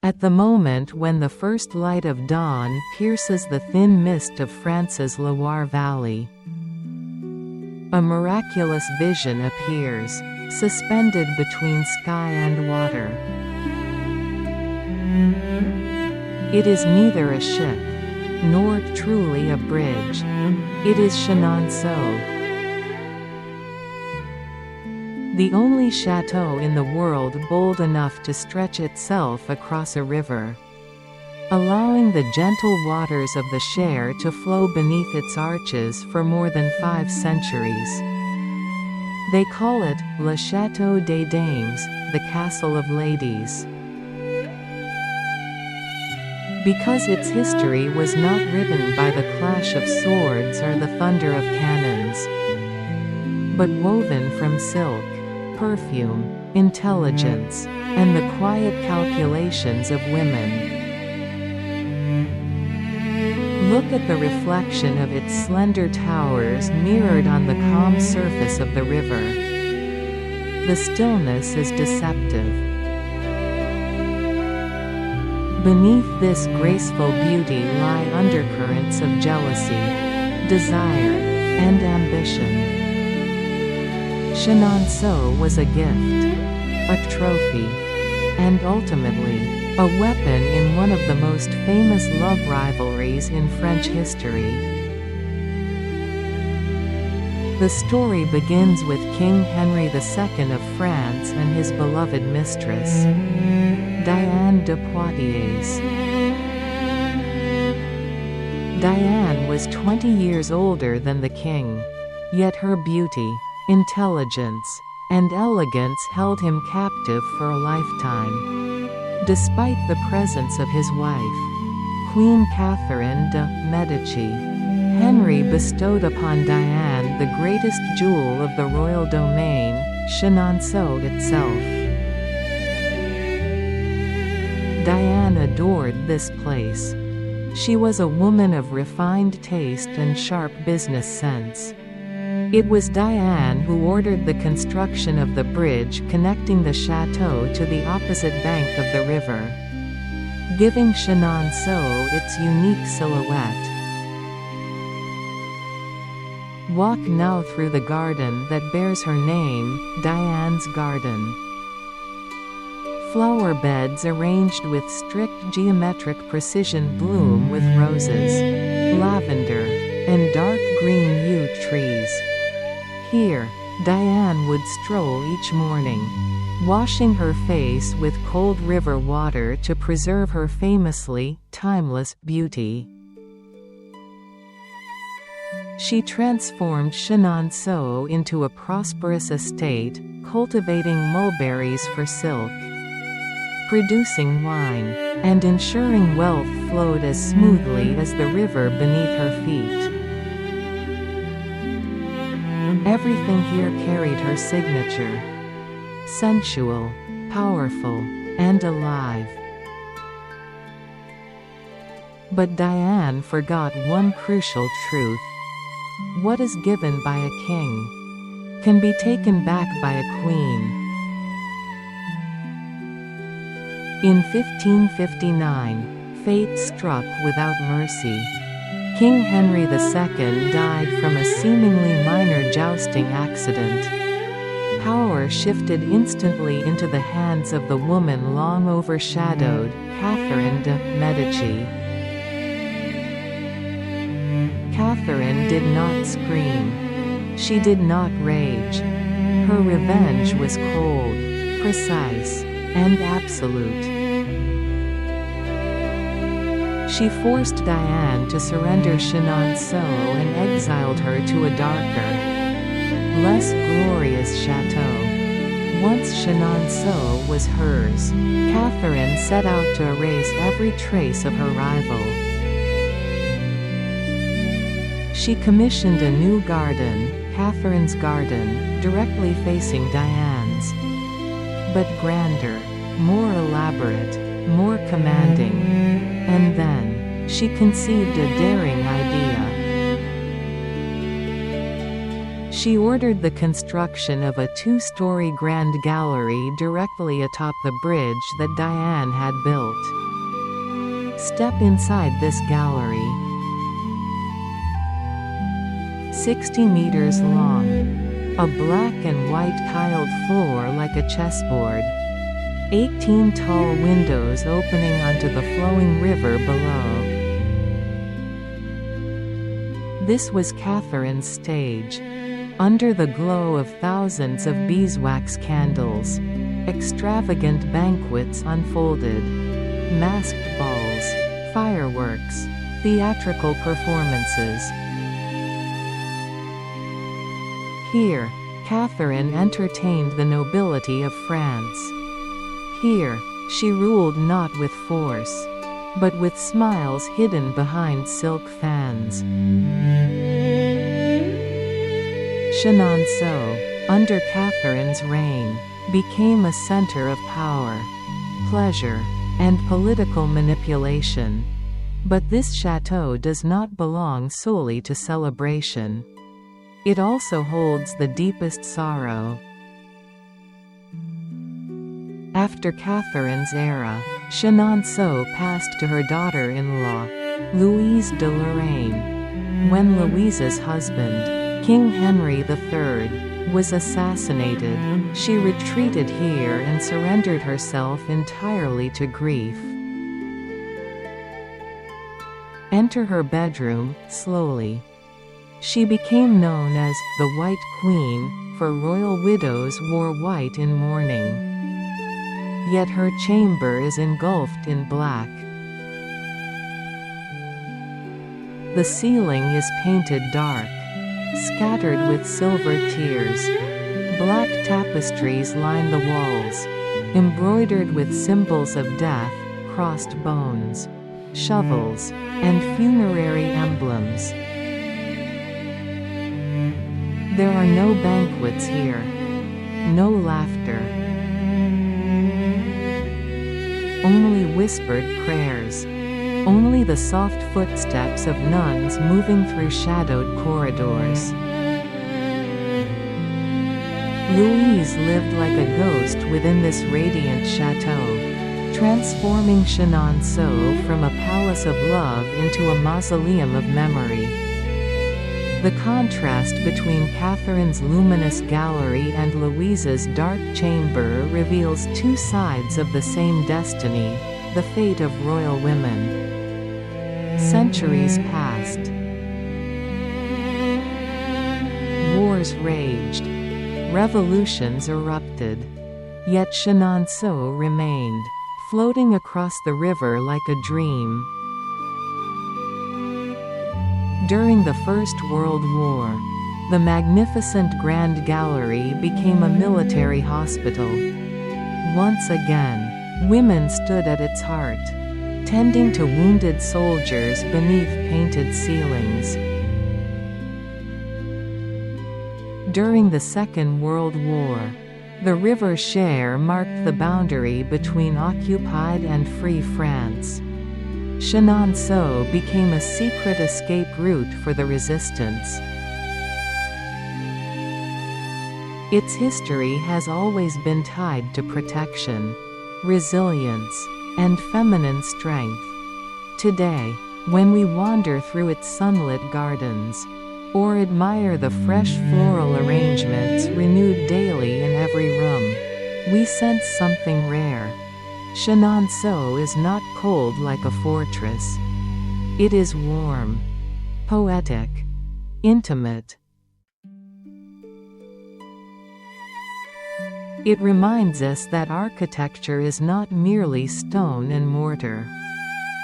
At the moment when the first light of dawn pierces the thin mist of France's Loire Valley, a miraculous vision appears, suspended between sky and water. It is neither a ship, nor truly a bridge. It is Chenonceau, the only chateau in the world bold enough to stretch itself across a river, allowing the gentle waters of the Cher to flow beneath its arches for more than 5 centuries. They call it Le Château des Dames, the Castle of Ladies, because its history was not written by the clash of swords or the thunder of cannons, but woven from silk, perfume, intelligence, and the quiet calculations of women. Look at the reflection of its slender towers mirrored on the calm surface of the river. The stillness is deceptive. Beneath this graceful beauty lie undercurrents of jealousy, desire, and ambition. Chenonceau was a gift, a trophy, and ultimately, a weapon in one of the most famous love rivalries in French history. The story begins with King Henry II of France and his beloved mistress, Diane de Poitiers. Diane was 20 years older than the king, yet her beauty, intelligence, and elegance held him captive for a lifetime. Despite the presence of his wife, Queen Catherine de Medici, Henry bestowed upon Diane the greatest jewel of the royal domain, Chenonceau itself. Diane adored this place. She was a woman of refined taste and sharp business sense. It was Diane who ordered the construction of the bridge connecting the chateau to the opposite bank of the river, giving Chenonceau its unique silhouette. Walk now through the garden that bears her name, Diane's Garden. Flower beds arranged with strict geometric precision bloom with roses, lavender, and dark green yew trees. Here, Diane would stroll each morning, washing her face with cold river water to preserve her famously timeless beauty. She transformed Chenonceau into a prosperous estate, cultivating mulberries for silk, producing wine, and ensuring wealth flowed as smoothly as the river beneath her feet. Everything here carried her signature: sensual, powerful, and alive. But Diane forgot one crucial truth. What is given by a king can be taken back by a queen. In 1559, fate struck without mercy. King Henry II died from a seemingly minor jousting accident. Power shifted instantly into the hands of the woman long overshadowed, Catherine de Medici. Catherine did not scream. She did not rage. Her revenge was cold, precise, and absolute. She forced Diane to surrender Chenonceau and exiled her to a darker, less glorious chateau. Once Chenonceau was hers, Catherine set out to erase every trace of her rival. She commissioned a new garden, Catherine's Garden, directly facing Diane's, but grander, more elaborate, more commanding. And then, she conceived a daring idea. She ordered the construction of a 2-story grand gallery directly atop the bridge that Diane had built. Step inside this gallery. 60 meters long. A black and white tiled floor like a chessboard. 18 tall windows opening onto the flowing river below. This was Catherine's stage. Under the glow of thousands of beeswax candles, extravagant banquets unfolded. Masked balls, fireworks, theatrical performances. Here, Catherine entertained the nobility of France. Here, she ruled not with force, but with smiles hidden behind silk fans. Chenonceau, under Catherine's reign, became a center of power, pleasure, and political manipulation. But this chateau does not belong solely to celebration. It also holds the deepest sorrow. After Catherine's era, Chenonceau passed to her daughter-in-law, Louise de Lorraine. When Louise's husband, King Henry III, was assassinated, she retreated here and surrendered herself entirely to grief. Enter her bedroom, slowly. She became known as the White Queen, for royal widows wore white in mourning. Yet her chamber is engulfed in black. The ceiling is painted dark, scattered with silver tears. Black tapestries line the walls, embroidered with symbols of death, crossed bones, shovels, and funerary emblems. There are no banquets here, no laughter. Only whispered prayers. Only the soft footsteps of nuns moving through shadowed corridors. Louise lived like a ghost within this radiant chateau, transforming Chenonceau from a palace of love into a mausoleum of memory. The contrast between Catherine's luminous gallery and Louise's dark chamber reveals two sides of the same destiny, the fate of royal women. Centuries passed. Wars raged. Revolutions erupted. Yet Chenonceau remained, floating across the river like a dream. During the First World War, the magnificent Grand Gallery became a military hospital. Once again, women stood at its heart, tending to wounded soldiers beneath painted ceilings. During the Second World War, the River Cher marked the boundary between occupied and free France. Chenonceau became a secret escape route for the resistance. Its history has always been tied to protection, resilience, and feminine strength. Today, when we wander through its sunlit gardens, or admire the fresh floral arrangements renewed daily in every room, we sense something rare. Chenonceau is not cold like a fortress. It is warm, poetic, intimate. It reminds us that architecture is not merely stone and mortar.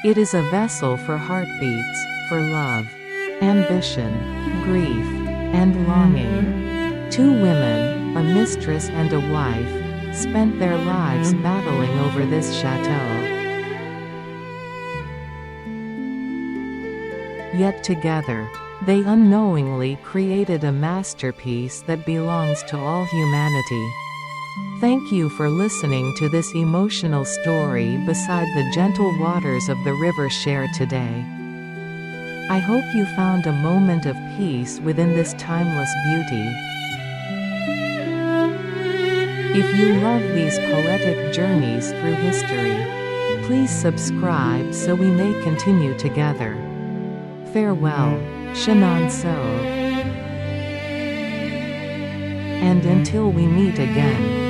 It is a vessel for heartbeats, for love, ambition, grief, and longing. Two women, a mistress and a wife, spent their lives battling over this chateau. Yet together, they unknowingly created a masterpiece that belongs to all humanity. Thank you for listening to this emotional story beside the gentle waters of the River Cher today. I hope you found a moment of peace within this timeless beauty. If you love these poetic journeys through history, please subscribe so we may continue together. Farewell, Chenonceau. And until we meet again,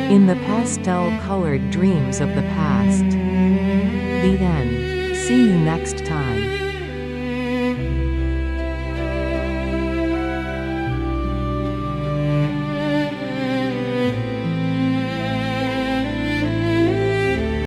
in the pastel-colored dreams of the past. The end. See you next time.